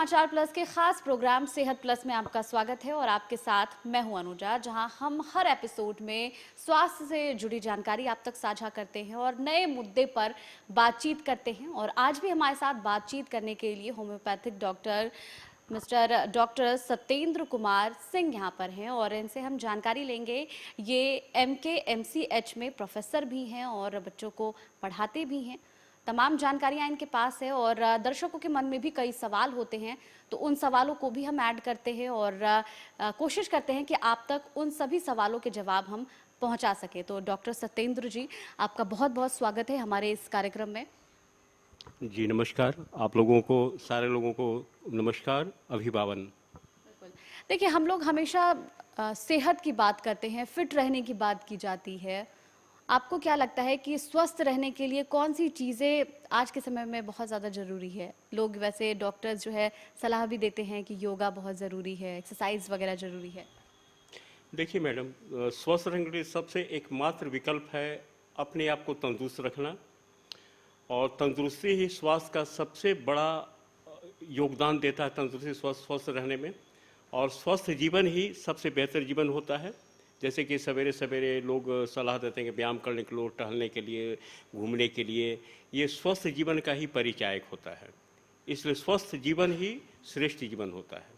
समाचार प्लस के खास प्रोग्राम सेहत प्लस में आपका स्वागत है और आपके साथ मैं हूं अनुजा, जहां हम हर एपिसोड में स्वास्थ्य से जुड़ी जानकारी आप तक साझा करते हैं और नए मुद्दे पर बातचीत करते हैं। और आज भी हमारे साथ बातचीत करने के लिए होम्योपैथिक डॉक्टर सत्येंद्र कुमार सिंह यहाँ पर हैं और इनसे हम जानकारी लेंगे। ये MKMCH में प्रोफेसर भी हैं और बच्चों को पढ़ाते भी हैं। तमाम जानकारियां इनके पास है और दर्शकों के मन में भी कई सवाल होते हैं, तो उन सवालों को भी हम ऐड करते हैं और कोशिश करते हैं कि आप तक उन सभी सवालों के जवाब हम पहुंचा सके। तो डॉक्टर सत्येंद्र जी, आपका बहुत बहुत स्वागत है हमारे इस कार्यक्रम में। जी नमस्कार, आप लोगों को, सारे लोगों को नमस्कार, अभिवादन। बिल्कुल। देखिए, हम लोग हमेशा सेहत की बात करते हैं, फिट रहने की बात की जाती है। आपको क्या लगता है कि स्वस्थ रहने के लिए कौन सी चीज़ें आज के समय में बहुत ज़्यादा ज़रूरी है? लोग वैसे डॉक्टर्स जो है सलाह भी देते हैं कि योगा बहुत ज़रूरी है, एक्सरसाइज वगैरह ज़रूरी है। देखिए मैडम, स्वस्थ रहने के लिए सबसे एकमात्र विकल्प है अपने आप को तंदुरुस्त रखना, और तंदुरुस्ती ही स्वास्थ्य का सबसे बड़ा योगदान देता है, तंदुरुस्ती स्वस्थ रहने में। और स्वस्थ जीवन ही सबसे बेहतर जीवन होता है। जैसे कि सवेरे सवेरे लोग सलाह देते हैं कि व्यायाम करने के लिए, टहलने के लिए, घूमने के लिए, ये स्वस्थ जीवन का ही परिचायक होता है। इसलिए स्वस्थ जीवन ही श्रेष्ठ जीवन होता है।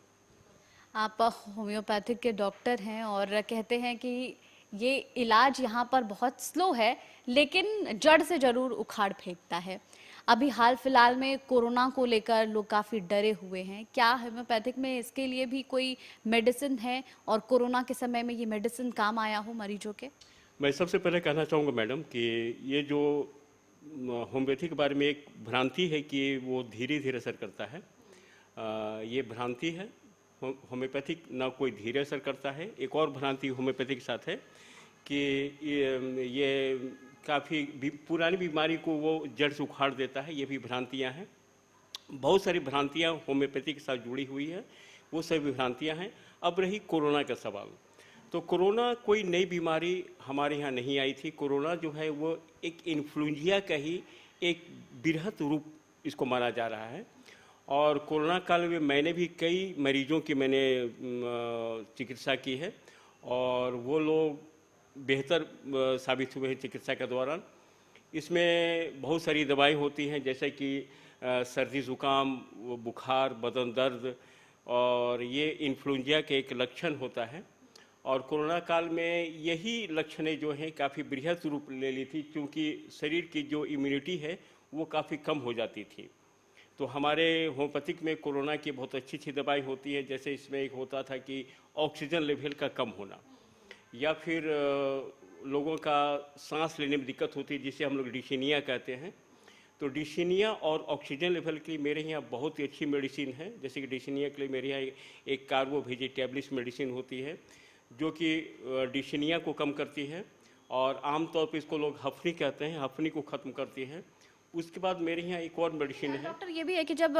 आप होम्योपैथिक के डॉक्टर हैं और कहते हैं कि ये इलाज यहाँ पर बहुत स्लो है, लेकिन जड़ से ज़रूर उखाड़ फेंकता है। अभी हाल फिलहाल में कोरोना को लेकर लोग काफ़ी डरे हुए हैं। क्या होम्योपैथिक में इसके लिए भी कोई मेडिसिन है और कोरोना के समय में ये मेडिसिन काम आया हो मरीजों के? मैं सबसे पहले कहना चाहूँगा मैडम कि ये जो होम्योपैथी के बारे में एक भ्रांति है कि वो धीरे धीरे असर करता है, ये भ्रांति है। होम्योपैथिक ना कोई धीरे असर करता है। एक और भ्रांति होम्योपैथी के साथ है कि ये काफ़ी पुरानी बीमारी को वो जड़ से उखाड़ देता है। ये भी भ्रांतियाँ हैं। बहुत सारी भ्रांतियाँ होम्योपैथी के साथ जुड़ी हुई है, वो सभी भ्रांतियाँ हैं। अब रही कोरोना का सवाल, तो कोरोना कोई नई बीमारी हमारे यहाँ नहीं आई थी। कोरोना जो है वो एक इन्फ्लुएंजा का ही एक बृहत रूप इसको माना जा रहा है। और कोरोना काल में मैंने भी कई मरीजों की चिकित्सा की है और वो लोग बेहतर साबित हुए हैं चिकित्सा के दौरान। इसमें बहुत सारी दवाएं होती हैं, जैसे कि सर्दी ज़ुकाम, बुखार, बदन दर्द, और ये इन्फ्लुएंजा के एक लक्षण होता है। और कोरोना काल में यही लक्षणें जो हैं काफ़ी बृहत रूप ले ली थी, क्योंकि शरीर की जो इम्यूनिटी है वो काफ़ी कम हो जाती थी। तो हमारे होम्योपैथिक में कोरोना की बहुत अच्छी अच्छी दवाई होती है। जैसे इसमें एक होता था कि ऑक्सीजन लेवल का कम होना, या फिर लोगों का सांस लेने में दिक्कत होती है, जिसे हम लोग डिशीनिया कहते हैं। तो डिशीनिया और ऑक्सीजन लेवल के लिए मेरे यहाँ बहुत ही अच्छी मेडिसिन है। जैसे कि डिशीनिया के लिए मेरे यहाँ एक कार्बोवेजिटेबलिस मेडिसिन होती है, जो कि डिशीनिया को कम करती है, और आमतौर पर इसको लोग हफ्नी कहते हैं, हफ्नी को ख़त्म करती है। उसके बाद मेरे यहाँ एक और मेडिसिन है। डॉक्टर, ये भी है कि जब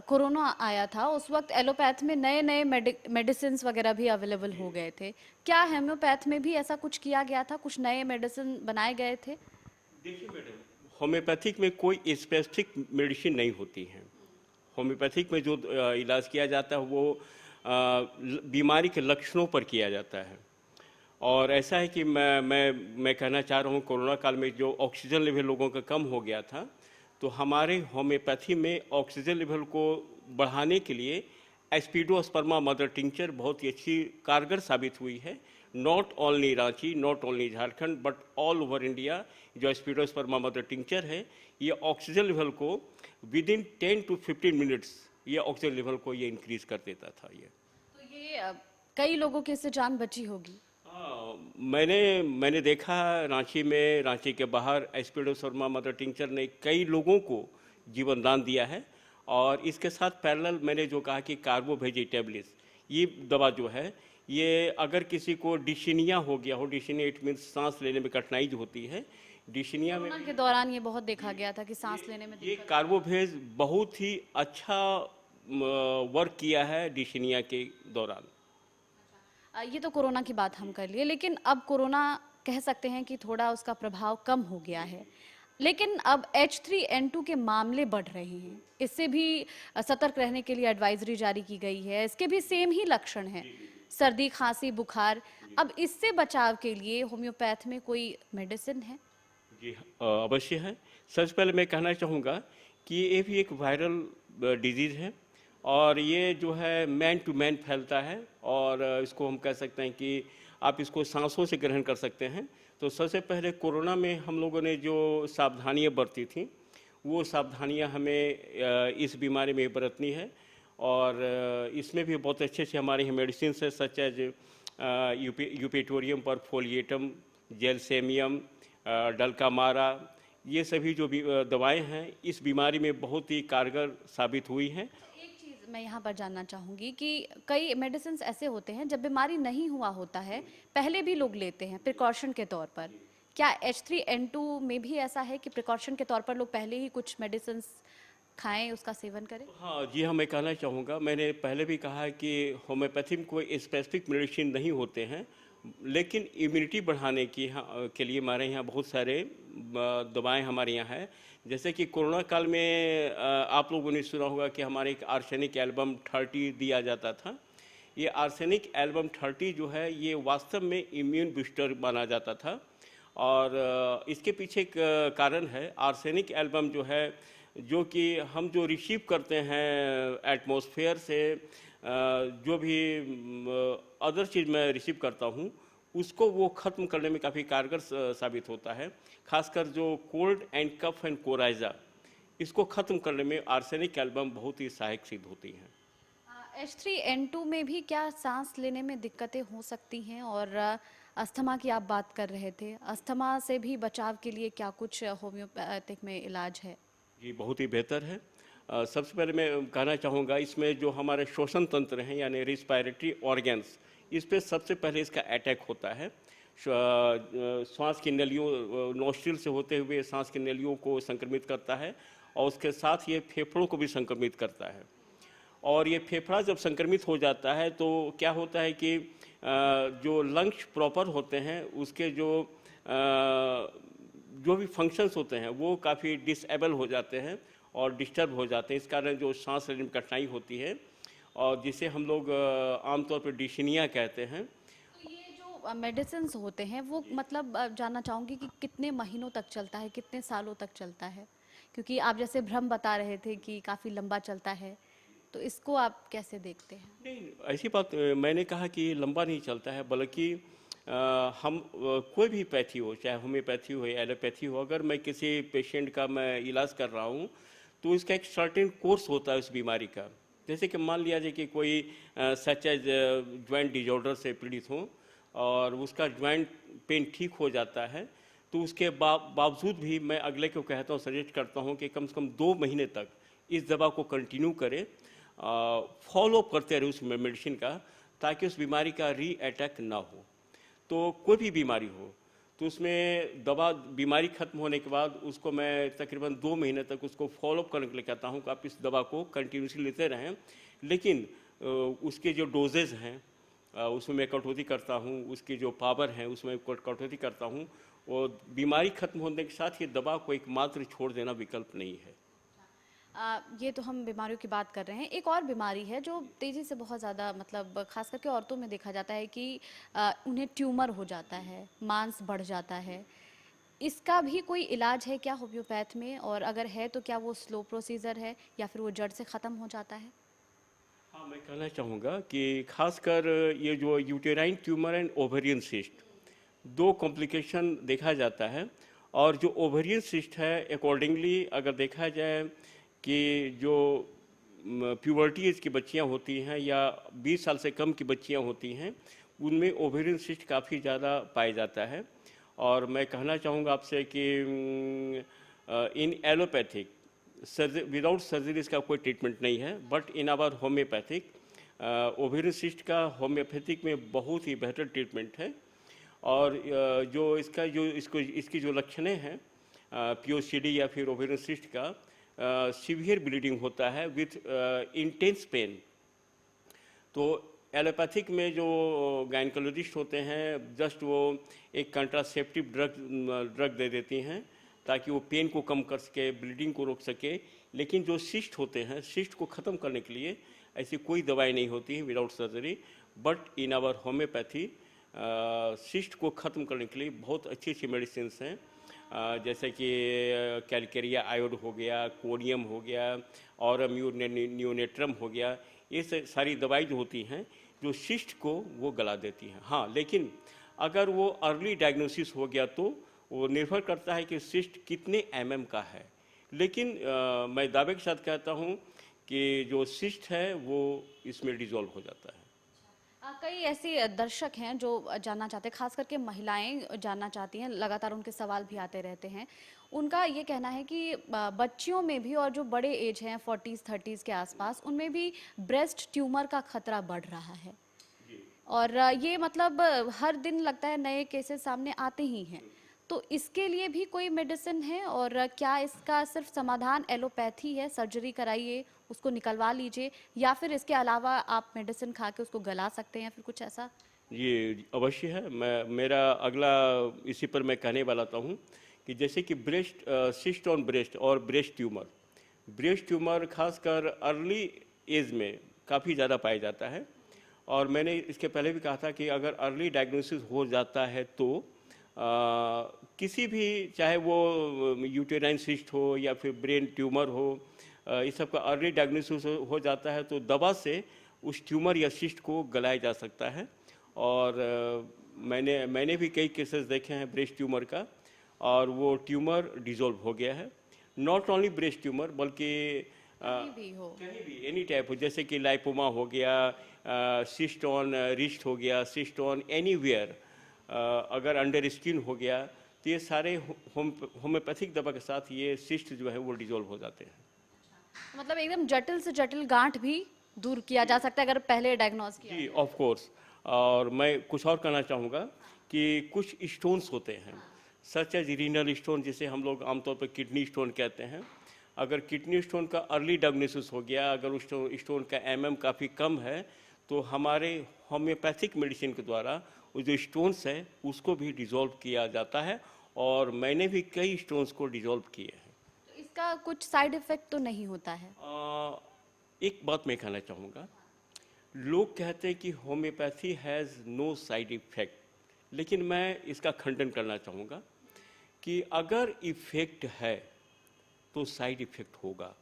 कोरोना आया था उस वक्त एलोपैथ में नए नए मेडिसिन वगैरह भी अवेलेबल हो गए थे। क्या होम्योपैथ में भी ऐसा कुछ किया गया था, कुछ नए मेडिसिन बनाए गए थे? देखिए मैडम, होम्योपैथिक में कोई स्पेसिफिक मेडिसिन नहीं होती है। होम्योपैथिक में जो इलाज किया जाता है वो बीमारी के लक्षणों पर किया जाता है। और ऐसा है कि मैं कहना चाह रहा हूँ, कोरोना काल में जो ऑक्सीजन लेवल लोगों का कम हो गया था, तो हमारे होम्योपैथी में ऑक्सीजन लेवल को बढ़ाने के लिए एस्पिडोस्पर्मा मदर टिंचर बहुत ही अच्छी कारगर साबित हुई है। Not only Ranchi, not only Jharkhand, but all over India जो एस्पिडोस्पर्मा मदर टिंचर है, ये ऑक्सीजन लेवल को विदिन 10 to 15 मिनट्स ये ऑक्सीजन लेवल को ये इंक्रीज कर देता था। ये तो ये कई लोगों की इससे जान बची होगी। मैंने देखा रांची में, रांची के बाहर एस्पिडोस्पर्मा मदर टिंचर ने कई लोगों को जीवन दान दिया है। और इसके साथ पैरेलल मैंने जो कहा कि कार्बोवेजिटेबलिस, ये दवा जो है, ये अगर किसी को डिशीनिया हो गया हो, डिशीनिया इट मीन्स सांस लेने में कठिनाई जो होती है, डिशीनिया में कोरोना के दौरान ये बहुत देखा गया था कि सांस लेने में ये कार्बोवेज बहुत ही अच्छा वर्क किया है डिशीनिया के दौरान। ये तो कोरोना की बात हम कर लिए, लेकिन अब कोरोना कह सकते हैं कि थोड़ा उसका प्रभाव कम हो गया है, लेकिन अब H3N2 के मामले बढ़ रहे हैं, इससे भी सतर्क रहने के लिए एडवाइजरी जारी की गई है। इसके भी सेम ही लक्षण हैं, सर्दी, खांसी, बुखार। अब इससे बचाव के लिए होम्योपैथ में कोई मेडिसिन है? जी अवश्य है। सबसे पहले मैं कहना चाहूँगा कि ये भी एक वायरल डिजीज़ है और ये जो है मैन टू मैन फैलता है और इसको हम कह सकते हैं कि आप इसको सांसों से ग्रहण कर सकते हैं। तो सबसे पहले कोरोना में हम लोगों ने जो सावधानियाँ बरती थीं, वो सावधानियाँ हमें इस बीमारी में बरतनी है और इसमें भी बहुत अच्छे से हमारी मेडिसिन है सच एज यूपेटोरियम परफोलिएटम, जेलसेमियम, डल्कामारा, ये सभी जो भी दवाएं हैं इस बीमारी में बहुत ही कारगर साबित हुई हैं। एक चीज़ मैं यहाँ पर जानना चाहूँगी कि कई मेडिसिन ऐसे होते हैं जब बीमारी नहीं हुआ होता है, पहले भी लोग लेते हैं प्रिकॉशन के तौर पर। क्या H3N2 में भी ऐसा है कि प्रिकॉशन के तौर पर लोग पहले ही कुछ मेडिसिन खाएं, उसका सेवन करें? हाँ जी हाँ, मैं कहना चाहूँगा, मैंने पहले भी कहा है कि होम्योपैथी में कोई स्पेसिफिक मेडिसिन नहीं होते हैं, लेकिन इम्यूनिटी बढ़ाने की के लिए हमारे यहाँ बहुत सारे दवाएं हमारे यहाँ है। जैसे कि कोरोना काल में आप लोगों ने सुना होगा कि हमारे एक आर्सेनिक एल्बम 30 दिया जाता था। ये आर्सेनिक एल्बम 30 जो है ये वास्तव में इम्यून बूस्टर माना जाता था और इसके पीछे एक कारण है। आर्सेनिक एल्बम जो है, जो कि हम जो रिसीव करते हैं एटमॉस्फेयर से, जो भी अदर चीज़ मैं रिसीव करता हूँ उसको वो ख़त्म करने में काफ़ी कारगर साबित होता है। खासकर जो cold and cough and coryza, इसको ख़त्म करने में आर्सेनिक एल्बम बहुत ही सहायक सिद्ध होती हैं। H3N2 में भी क्या सांस लेने में दिक्कतें हो सकती हैं? और अस्थमा की आप बात कर रहे थे, अस्थमा से भी बचाव के लिए क्या कुछ होम्योपैथिक में इलाज है? जी बहुत ही बेहतर है। सबसे पहले मैं कहना चाहूँगा इसमें जो हमारे श्वसन तंत्र हैं यानी रिस्पायरेटरी ऑर्गन्स, इस पे सबसे पहले इसका अटैक होता है। श्वास की नलियों, नोस्ट्रिल से होते हुए सांस की नलियों को संक्रमित करता है और उसके साथ ये फेफड़ों को भी संक्रमित करता है। और ये फेफड़ा जब संक्रमित हो जाता है तो क्या होता है कि जो लंग्स प्रॉपर होते हैं उसके जो भी फंक्शंस होते हैं वो काफ़ी डिसेबल हो जाते हैं और डिस्टर्ब हो जाते हैं। इस कारण जो सांस लेने में कठिनाई होती है और जिसे हम लोग आमतौर पर डिस्निया कहते हैं। तो ये जो मेडिसिन होते हैं वो मतलब जानना चाहूँगी कि कितने महीनों तक चलता है, कितने सालों तक चलता है? क्योंकि आप जैसे भ्रम बता रहे थे कि काफ़ी लंबा चलता है, तो इसको आप कैसे देखते हैं? नहीं, ऐसी बात मैंने कहा कि लंबा नहीं चलता है, बल्कि हम कोई भी पैथी हो, चाहे होम्योपैथी हो या एलोपैथी हो, अगर मैं किसी पेशेंट का मैं इलाज कर रहा हूँ तो इसका एक सर्टेन कोर्स होता है उस बीमारी का। जैसे कि मान लिया जाए कि कोई सच एज ज्वाइंट डिजॉर्डर से पीड़ित हो और उसका ज्वाइंट पेन ठीक हो जाता है, तो उसके बावजूद भी मैं अगले को कहता हूँ, सजेस्ट करता हूँ कि कम से कम 2 महीने तक इस दवा को कंटिन्यू करें, फॉलो करते रहे उस मेडिसिन का, ताकि उस बीमारी का री अटैक ना हो। तो कोई भी बीमारी हो तो उसमें दवा, बीमारी खत्म होने के बाद उसको मैं तकरीबन 2 महीने तक उसको फॉलो करने के लिए कहता हूँ कि आप इस दवा को कंटिन्यूसली लेते रहें। लेकिन उसके जो डोजेज हैं उसमें मैं कटौती करता हूँ, उसकी जो पावर है उसमें कटौती करता हूँ और बीमारी खत्म होने के साथ ये दवा को एकमात्र छोड़ देना विकल्प नहीं है। ये तो हम बीमारियों की बात कर रहे हैं। एक और बीमारी है जो तेज़ी से बहुत ज़्यादा मतलब खास करके औरतों में देखा जाता है कि उन्हें ट्यूमर हो जाता है, मांस बढ़ जाता है। इसका भी कोई इलाज है क्या होम्योपैथ में? और अगर है तो क्या वो स्लो प्रोसीजर है या फिर वो जड़ से ख़त्म हो जाता है? हाँ, मैं कहना चाहूँगा कि खासकर ये जो uterine tumour and ovarian cyst, 2 complication देखा जाता है। और जो ओवेरियन सिस्ट है, अकॉर्डिंगली अगर देखा जाए कि जो प्यूबर्टी एज की बच्चियां होती हैं या 20 साल से कम की बच्चियां होती हैं, उनमें ओवेरियन सिस्ट काफ़ी ज़्यादा पाया जाता है। और मैं कहना चाहूँगा आपसे कि इन एलोपैथिक विदाउट सर्जरी इसका कोई ट्रीटमेंट नहीं है, but in our homeopathic ovarian cyst का होम्योपैथिक में बहुत ही बेहतर ट्रीटमेंट है। और जो इसकी जो लक्षणें हैं पीओसीडी या फिर ओवेरियन सिस्ट का, सीवियर ब्लीडिंग होता है विथ इंटेंस पेन। तो एलोपैथिक में जो गायनकोलॉजिस्ट होते हैं जस्ट वो एक कंट्रासेप्टिव ड्रग दे देती हैं ताकि वो पेन को कम कर सके, ब्लीडिंग को रोक सके। लेकिन जो सिस्ट होते हैं, सिस्ट को ख़त्म करने के लिए ऐसी कोई दवाई नहीं होती है without surgery. But in our homeopathy cyst को ख़त्म करने के लिए बहुत अच्छी अच्छी मेडिसिन हैं, जैसे कि कैलकेरिया आयोड हो गया, कोडियम हो गया, और नियोनेट्रम हो गया। ये सारी दवाई जो होती हैं जो सिस्ट को वो गला देती हैं। हाँ, लेकिन अगर वो अर्ली डायग्नोसिस हो गया तो वो निर्भर करता है कि सिस्ट कितने mm का है। लेकिन मैं दावे के साथ कहता हूँ कि जो सिस्ट है वो इसमें डिज़ोल्व हो जाता है। कई ऐसे दर्शक हैं जो जानना चाहते हैं, खास करके महिलाएं जानना चाहती हैं, लगातार उनके सवाल भी आते रहते हैं। उनका ये कहना है कि बच्चियों में भी और जो बड़े एज हैं 40s 30s के आसपास, उनमें भी ब्रेस्ट ट्यूमर का खतरा बढ़ रहा है। और ये मतलब हर दिन लगता है नए केसेस सामने आते ही हैं। तो इसके लिए भी कोई मेडिसिन है, और क्या इसका सिर्फ समाधान एलोपैथी है, सर्जरी कराइए उसको निकलवा लीजिए, या फिर इसके अलावा आप मेडिसिन खा के उसको गला सकते हैं, या फिर कुछ ऐसा? ये अवश्य है। मेरा अगला इसी पर मैं कहने वाला हूँ कि जैसे कि ब्रेस्ट सिस्ट ऑन ब्रेस्ट और ब्रेस्ट ट्यूमर खासकर अर्ली एज में काफ़ी ज़्यादा पाया जाता है। और मैंने इसके पहले भी कहा था कि अगर अर्ली डायग्नोसिस हो जाता है तो किसी भी, चाहे वो यूटेराइन सिस्ट हो या फिर ब्रेन ट्यूमर हो, इस सब का अर्ली डायग्नोसिस हो जाता है तो दवा से उस ट्यूमर या सिस्ट को गलाया जा सकता है। और मैंने भी कई केसेस देखे हैं ब्रेस्ट ट्यूमर का, और वो ट्यूमर डिज़ोल्व हो गया है। नॉट ओनली ब्रेस्ट ट्यूमर बल्कि कहीं भी एनी टाइप हो, जैसे कि लाइपोमा हो गया, सिस्ट ऑन रिस्ट हो गया, सिस्ट ऑन एनीवेयर, अगर अंडर स्किन हो गया, तो ये सारे होम्योपैथिक दवा के साथ ये सिस्ट जो है वो डिज़ोल्व हो जाते हैं। मतलब एकदम जटिल से जटिल गांठ भी दूर किया जा सकता है अगर पहले डायग्नोज किया। जी, ऑफ कोर्स। और मैं कुछ और कहना चाहूँगा कि कुछ स्टोन्स होते हैं, सच एज रीनल स्टोन, जिसे हम लोग आमतौर पर किडनी स्टोन कहते हैं। अगर किडनी स्टोन का अर्ली डायग्नोसिस हो गया, अगर उस स्टोन का mm काफ़ी कम है, तो हमारे होम्योपैथिक मेडिसिन के द्वारा वो जो स्टोन्स है उसको भी डिज़ोल्व किया जाता है। और मैंने भी कई स्टोन्स को डिज़ोल्व किए हैं। तो इसका कुछ साइड इफेक्ट तो नहीं होता है? एक बात मैं कहना चाहूँगा, लोग कहते हैं कि homeopathy has no side effect, लेकिन मैं इसका खंडन करना चाहूँगा कि अगर इफ़ेक्ट है तो साइड इफ़ेक्ट होगा।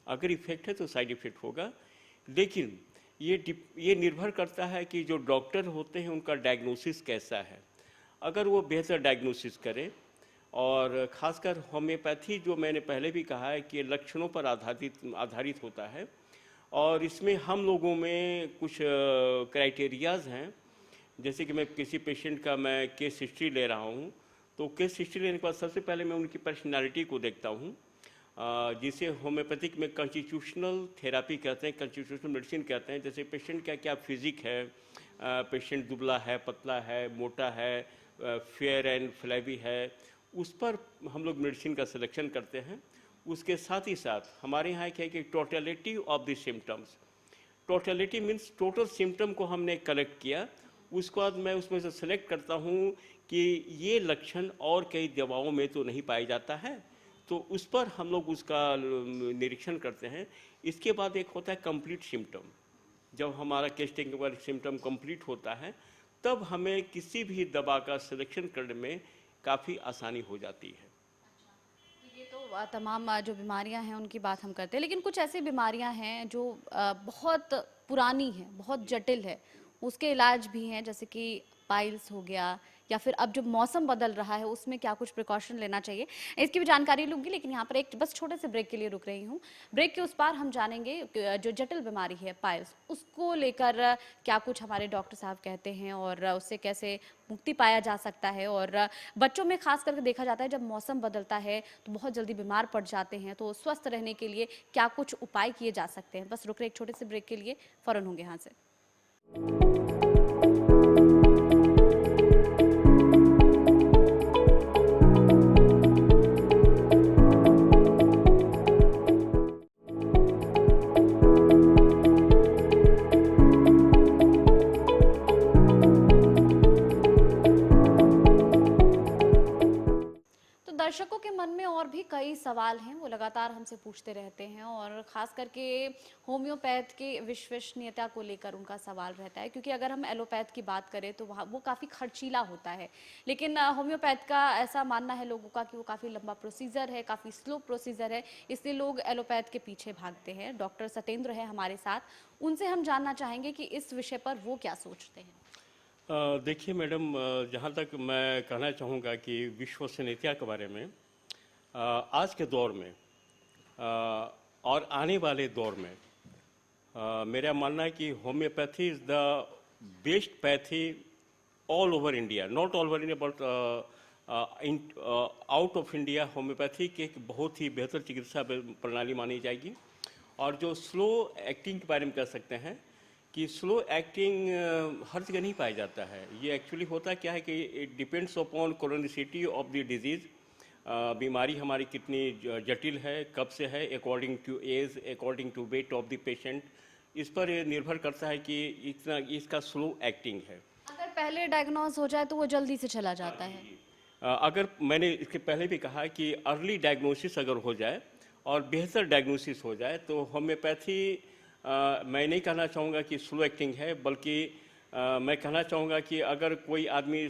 अगर इफ़ेक्ट है तो साइड इफ़ेक्ट होगा। लेकिन ये निर्भर करता है कि जो डॉक्टर होते हैं उनका डायग्नोसिस कैसा है। अगर वो बेहतर डायग्नोसिस करें, और ख़ासकर होम्योपैथी जो मैंने पहले भी कहा है कि लक्षणों पर आधारित होता है, और इसमें हम लोगों में कुछ क्राइटेरियाज़ हैं। जैसे कि मैं किसी पेशेंट का मैं केस हिस्ट्री ले रहा हूँ, तो केस हिस्ट्री लेने के बाद सबसे पहले मैं उनकी पर्सनालिटी को देखता हूँ, जिसे होम्योपैथिक में कॉन्स्टिट्यूशनल थेरापी कहते हैं, कॉन्स्टिट्यूशनल मेडिसिन कहते हैं। जैसे पेशेंट का क्या फिजिक है, पेशेंट दुबला है, पतला है, मोटा है, फेयर एंड फ्लैवी है, उस पर हम लोग मेडिसिन का सिलेक्शन करते हैं। उसके साथ ही साथ हमारे यहाँ क्या है कि totality of the symptoms, totality means total symptom को हमने कलेक्ट किया, उसके बाद मैं उसमें से सेलेक्ट करता हूँ कि ये लक्षण और कई दवाओं में तो नहीं पाया जाता है, तो उस पर हम लोग उसका निरीक्षण करते हैं। इसके बाद एक होता है कंप्लीट सिम्टम। जब हमारा टेस्टिंग के बाद सिम्टम कंप्लीट होता है, तब हमें किसी भी दवा का सिलेक्शन करने में काफ़ी आसानी हो जाती है। ये तो तमाम जो बीमारियां हैं उनकी बात हम करते हैं, लेकिन कुछ ऐसी बीमारियां हैं जो बहुत पुरानी हैं, बहुत जटिल है, उसके इलाज भी हैं, जैसे कि पाइल्स हो गया, या फिर अब जो मौसम बदल रहा है उसमें क्या कुछ प्रिकॉशन लेना चाहिए, इसकी भी जानकारी लूँगी। लेकिन यहाँ पर एक बस छोटे से ब्रेक के लिए रुक रही हूँ। ब्रेक के उस पार हम जानेंगे जो जटिल बीमारी है पाइल्स, उसको लेकर क्या कुछ हमारे डॉक्टर साहब कहते हैं, और उससे कैसे मुक्ति पाया जा सकता है। और बच्चों में खास करके देखा जाता है जब मौसम बदलता है तो बहुत जल्दी बीमार पड़ जाते हैं, तो स्वस्थ रहने के लिए क्या कुछ उपाय किए जा सकते हैं। बस रुक रहे एक छोटे से ब्रेक के लिए, फ़ौरन होंगे यहाँ से। कई सवाल हैं, वो लगातार हमसे पूछते रहते हैं और ख़ास करके होम्योपैथ की विश्वसनीयता को लेकर उनका सवाल रहता है, क्योंकि अगर हम एलोपैथ की बात करें तो वहाँ वो काफ़ी खर्चीला होता है, लेकिन होम्योपैथ का ऐसा मानना है लोगों का कि वो काफ़ी लंबा प्रोसीजर है, काफ़ी स्लो प्रोसीजर है, इसलिए लोग एलोपैथ के पीछे भागते हैं। डॉक्टर सत्येंद्र है हमारे साथ, उनसे हम जानना चाहेंगे कि इस विषय पर वो क्या सोचते हैं। देखिए मैडम, जहाँ तक मैं कहना चाहूँगा कि विश्वसनीयता के बारे में, आज के दौर में और आने वाले दौर में मेरा मानना है कि homeopathy is the best pathy all over India, not all over India but in out of India. Homeopathy की एक बहुत ही बेहतर चिकित्सा प्रणाली मानी जाएगी। और जो स्लो एक्टिंग के बारे में कह सकते हैं कि स्लो एक्टिंग हर जगह नहीं पाया जाता है। ये एक्चुअली होता क्या है कि it depends upon chronicity of the disease. बीमारी हमारी कितनी जटिल है, कब से है, according to age, according to weight of the patient, इस पर ये निर्भर करता है कि इतना इसका स्लो एक्टिंग है। अगर पहले डायग्नोज हो जाए तो वो जल्दी से चला जाता है। अगर मैंने इसके पहले भी कहा कि अर्ली डायग्नोसिस अगर हो जाए और बेहतर डायग्नोसिस हो जाए तो होम्योपैथी, मैं नहीं कहना चाहूँगा कि स्लो एक्टिंग है, बल्कि मैं कहना चाहूँगा कि अगर कोई आदमी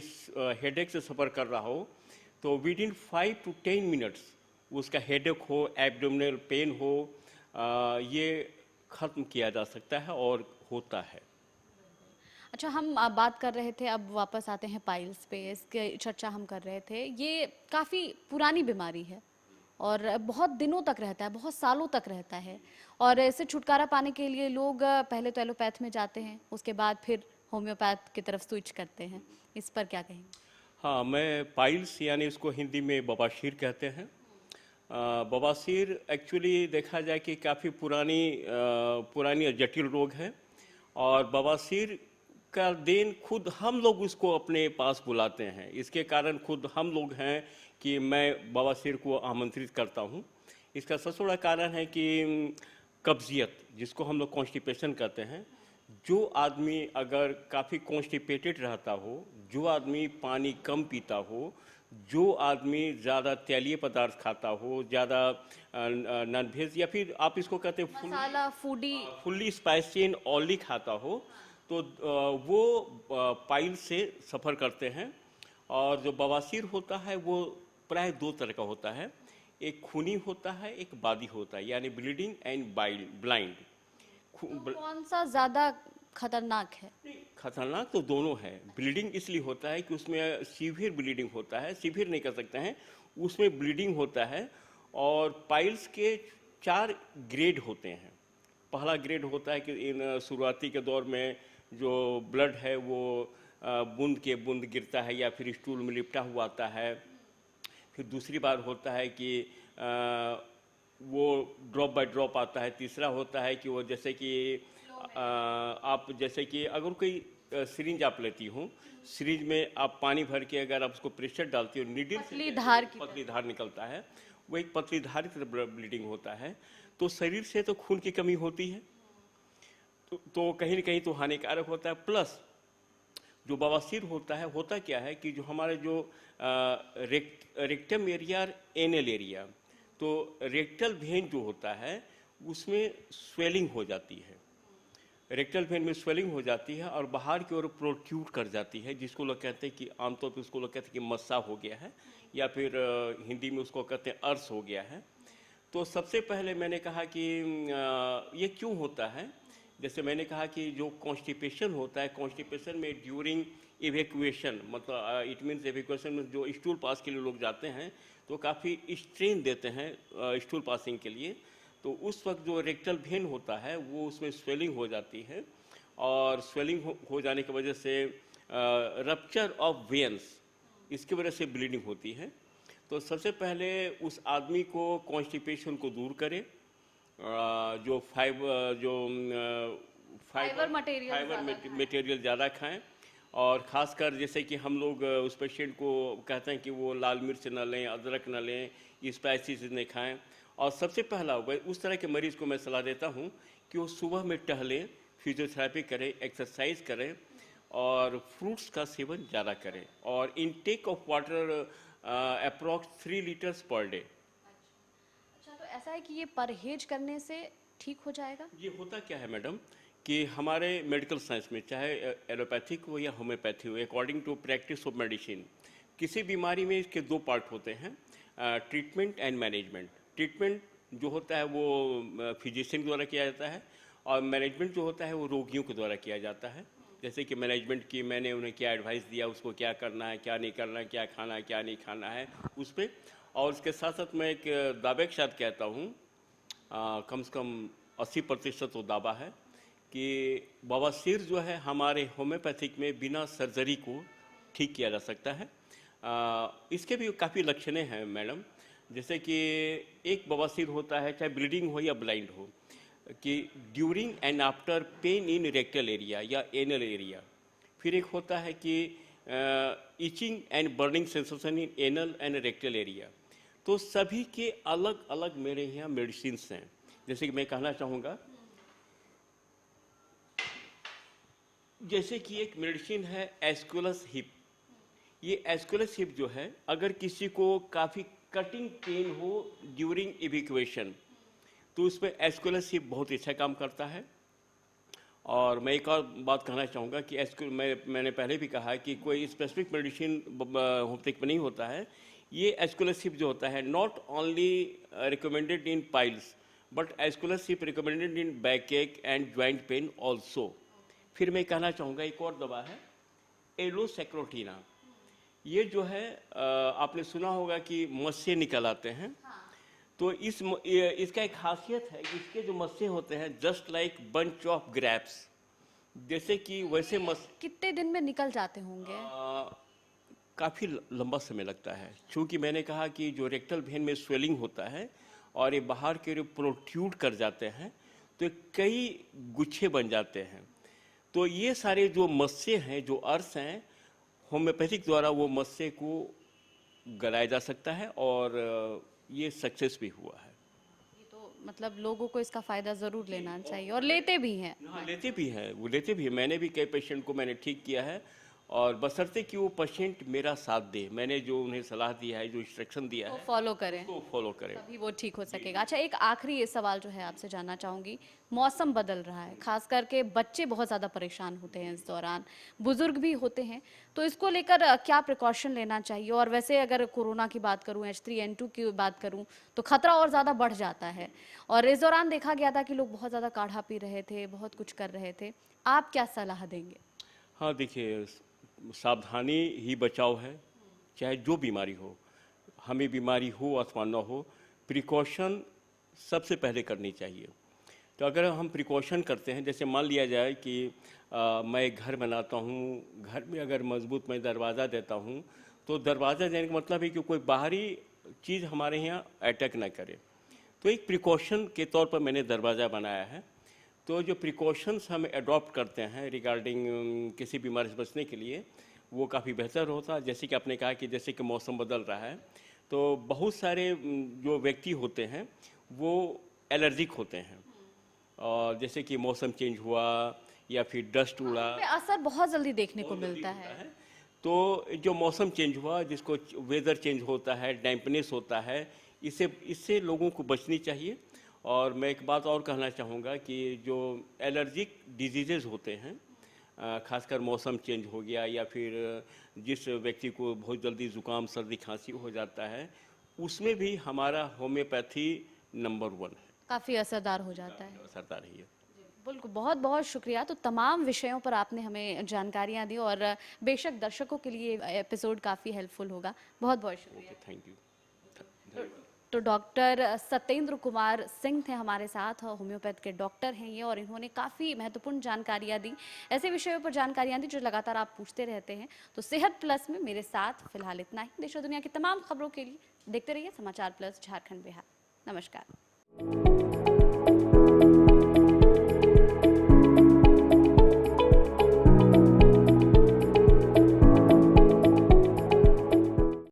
हेडेक से सफ़र कर रहा हो तो विद इन 5 to 10 मिनट्स उसका हेडेक हो, एब्डोमिनल पेन हो, ये ख़त्म किया जा सकता है और होता है। अच्छा, हम बात कर रहे थे, अब वापस आते हैं पाइल्स पे, इसके चर्चा हम कर रहे थे। ये काफ़ी पुरानी बीमारी है और बहुत दिनों तक रहता है, बहुत सालों तक रहता है और इससे छुटकारा पाने के लिए लोग पहले तो एलोपैथ में जाते हैं, उसके बाद फिर होम्योपैथ की तरफ स्विच करते हैं। इस पर क्या कहेंगे? हाँ, मैं पाइल्स यानी इसको हिंदी में बवासीर कहते हैं। बवासीर एक्चुअली देखा जाए कि काफ़ी पुरानी और जटिल रोग है और बवासीर का देन खुद हम लोग उसको अपने पास बुलाते हैं। इसके कारण खुद हम लोग हैं कि मैं बवासीर को आमंत्रित करता हूँ। इसका सबसे बड़ा कारण है कि कब्जियत, जिसको हम लोग कॉन्स्टिपेशन कहते हैं, जो आदमी अगर काफ़ी कॉन्स्टिपेटेड रहता हो, जो आदमी पानी कम पीता हो, जो आदमी ज़्यादा तैलीय पदार्थ खाता हो, ज़्यादा नॉन वेज या फिर आप इसको कहते हैं मसाला foodie. Fully spicy and oily खाता हो, तो वो पाइल से सफ़र करते हैं। और जो बवासीर होता है वो प्राय दो तरह का होता है, एक खूनी होता है, एक बादी होता है, यानी ब्लीडिंग एंड ब्लाइंड। तो कौन सा ज़्यादा खतरनाक है? खतरनाक तो दोनों है। ब्लीडिंग इसलिए होता है कि उसमें सीवियर ब्लीडिंग होता है, सीवियर नहीं कर सकते हैं, उसमें ब्लीडिंग होता है। और पाइल्स के 4 ग्रेड होते हैं। पहला ग्रेड होता है कि इन शुरुआती के दौर में जो ब्लड है वो बूंद के बूंद गिरता है या फिर स्टूल में लिपटा हुआ आता है। फिर दूसरी बार होता है कि वो ड्रॉप बाय ड्रॉप आता है। तीसरा होता है कि वो जैसे कि आप जैसे कि अगर कोई सिरिंज आप लेती हो, सिरिंज में आप पानी भर के अगर आप उसको प्रेशर डालती हो, नीडल से पतली धार निकलता है, वो एक पतली धार की तरह ब्लीडिंग होता है। तो शरीर से तो खून की कमी होती है, तो कहीं न कहीं तो हानिकारक होता है। प्लस जो बवासीर होता है, होता क्या है कि जो हमारे जो रेक्टम एरिया और एनल एरिया, तो रेक्टल वेन जो होता है उसमें स्वेलिंग हो जाती है। रेक्टल वेन में स्वेलिंग हो जाती है और बाहर की ओर प्रोट्रूड कर जाती है, जिसको लोग कहते हैं कि आमतौर पर उसको लोग कहते हैं कि मस्सा हो गया है या फिर हिंदी में उसको कहते हैं अर्स हो गया है। तो सबसे पहले मैंने कहा कि ये क्यों होता है। जैसे मैंने कहा कि जो कॉन्स्टिपेशन होता है, कॉन्स्टिपेशन में ड्यूरिंग इवैक्यूएशन, मतलब इट मीन्स इवैक्यूएशन में जो स्टूल पास के लिए लोग जाते हैं तो काफ़ी स्ट्रेन देते हैं स्टूल पासिंग के लिए। तो उस वक्त जो रेक्टल वेन होता है वो उसमें स्वेलिंग हो जाती है और स्वेलिंग हो जाने की वजह से रप्चर ऑफ वेन्स, इसकी वजह से ब्लीडिंग होती है। तो सबसे पहले उस आदमी को कॉन्स्टिपेशन को दूर करें, जो फाइबर मटेरियल ज़्यादा खाएं और ख़ासकर जैसे कि हम लोग उस पेशेंट को कहते हैं कि वो लाल मिर्च न लें, अदरक न लें, स्पाइसी चीज़ नहीं खाएं। और सबसे पहला उस तरह के मरीज़ को मैं सलाह देता हूं कि वो सुबह में टहलें, फिजियोथेरेपी करें, एक्सरसाइज करें और फ्रूट्स का सेवन ज़्यादा करें और intake of water approx 3 litres per day. ऐसा है कि ये परहेज करने से ठीक हो जाएगा? ये होता क्या है मैडम कि हमारे मेडिकल साइंस में चाहे एलोपैथिक हो या होम्योपैथी हो, according to practice of medicine, किसी बीमारी में इसके दो पार्ट होते हैं, ट्रीटमेंट एंड मैनेजमेंट। ट्रीटमेंट जो होता है वो फिजिशियन के द्वारा किया जाता है, और मैनेजमेंट जो होता है वो रोगियों के द्वारा किया जाता है। जैसे कि मैनेजमेंट की मैंने उन्हें क्या एडवाइस दिया, उसको क्या करना है, क्या नहीं करना है, क्या खाना है, क्या नहीं खाना है, उस पर। और उसके साथ साथ मैं एक दावे के साथ कहता हूँ, कम से कम 80% वो दावा है कि बवासीर जो है हमारे होम्योपैथिक में बिना सर्जरी को ठीक किया जा सकता है। इसके भी काफ़ी लक्षणें हैं मैडम। जैसे कि एक बवासीर होता है, चाहे ब्लीडिंग हो या ब्लाइंड हो, कि during and after pain in rectal area या एनल एरिया। फिर एक होता है कि etching and burning sensation in anal and rectal area. तो सभी के अलग अलग मेरे यहाँ मेडिसिन्स हैं। जैसे कि मैं कहना चाहूँगा, जैसे कि एक मेडिसिन है एस्कुलस हिप। ये एस्कुलस हिप जो है, अगर किसी को काफ़ी कटिंग पेन हो ड्यूरिंग इवैक्यूएशन, तो उस पर एस्कुलस हिप बहुत अच्छा काम करता है। और मैं एक और बात कहना चाहूँगा कि मैंने पहले भी कहा कि कोई स्पेसिफिक मेडिसिन होम्योपैथिक में नहीं होता है। ये एस्कुलस हिप जो होता है, not only recommended in piles, but Aesculus hip recommended in back एक एंड ज्वाइंट पेन ऑल्सो। फिर मैं कहना चाहूँगा एक और दवा है एलोसेक्रोटीना। ये जो है आपने सुना होगा कि मस्से निकल आते हैं। तो इसका एक खासियत है कि इसके जो मस्से होते हैं just like bunch of grapes, जैसे कि वैसे कितने दिन में निकल जाते होंगे? काफ़ी लंबा समय लगता है, क्योंकि मैंने कहा कि जो रेक्टल वेन में स्वेलिंग होता है और ये बाहर के प्रोट्रूड कर जाते हैं, तो कई गुच्छे बन जाते हैं। तो ये सारे जो मस्से हैं, जो अर्स हैं, होम्योपैथिक द्वारा वो मस्से को गलाया जा सकता है, और ये सक्सेस भी हुआ है। ये तो मतलब लोगों को इसका फायदा जरूर लेना चाहिए, और लेते भी हैं। हाँ, लेते भी हैं, वो लेते भी हैं। मैंने भी कई पेशेंट को मैंने ठीक किया है, और बशर्ते कि वो पेशेंट मेरा साथ दे। मैंने जो उन्हें सलाह दिया है, जो इंस्ट्रक्शन दिया है, फॉलो करें, उसको फॉलो करें, तभी वो ठीक हो सकेगा। अच्छा, एक आखिरी ये सवाल जो है आपसे जानना चाहूंगी, मौसम बदल रहा है, खास करके बच्चे बहुत ज़्यादा परेशान होते हैं इस दौरान, बुजुर्ग भी होते हैं, तो इसको लेकर क्या प्रिकॉशन लेना चाहिए? और वैसे अगर कोरोना की बात करूं, H3N2 की बात करूं, तो खतरा और ज़्यादा बढ़ जाता है। और इस दौरान देखा गया था कि लोग बहुत ज़्यादा काढ़ा पी रहे थे, बहुत कुछ कर रहे थे। आप क्या सलाह देंगे? हाँ, देखिए, सावधानी ही बचाव है, चाहे जो बीमारी हो। हमें बीमारी हो अथवा न हो, प्रिकॉशन सबसे पहले करनी चाहिए। तो अगर हम प्रिकॉशन करते हैं, जैसे मान लिया जाए कि मैं एक घर बनाता हूँ, घर में अगर मजबूत मैं दरवाज़ा देता हूँ, तो दरवाज़ा देने का मतलब है कि कोई बाहरी चीज़ हमारे यहाँ अटैक ना करे। तो एक प्रिकॉशन के तौर पर मैंने दरवाज़ा बनाया है। तो जो प्रिकॉशंस हम अडॉप्ट करते हैं रिगार्डिंग किसी बीमारी से बचने के लिए, वो काफ़ी बेहतर होता है। जैसे कि आपने कहा कि जैसे कि मौसम बदल रहा है, तो बहुत सारे जो व्यक्ति होते हैं वो एलर्जिक होते हैं, और जैसे कि मौसम चेंज हुआ या फिर डस्ट उड़ा, पे असर बहुत जल्दी देखने को बहुत जल्दी मिलता होता है। तो जो मौसम चेंज हुआ, जिसको वेदर चेंज होता है, डैम्पनेस होता है, इससे लोगों को बचनी चाहिए। और मैं एक बात और कहना चाहूँगा कि जो एलर्जिक डिजीज़ेज होते हैं, खासकर मौसम चेंज हो गया या फिर जिस व्यक्ति को बहुत जल्दी ज़ुकाम, सर्दी, खांसी हो जाता है, उसमें भी हमारा होम्योपैथी नंबर 1 है, काफ़ी असरदार हो जाता है। असरदार है ये। बिल्कुल, बहुत बहुत शुक्रिया। तो तमाम विषयों पर आपने हमें जानकारियाँ दी, और बेशक दर्शकों के लिए एपिसोड काफ़ी हेल्पफुल होगा। बहुत बहुत शुक्रिया। Okay, thank you. तो डॉक्टर सत्येंद्र कुमार सिंह थे हमारे साथ, होम्योपैथ के डॉक्टर हैं ये, और इन्होंने काफ़ी महत्वपूर्ण जानकारियाँ दी, ऐसे विषयों पर जानकारियाँ दी जो लगातार आप पूछते रहते हैं। तो सेहत प्लस में मेरे साथ फिलहाल इतना ही। देश और दुनिया की तमाम खबरों के लिए देखते रहिए समाचार प्लस झारखंड बिहार। नमस्कार।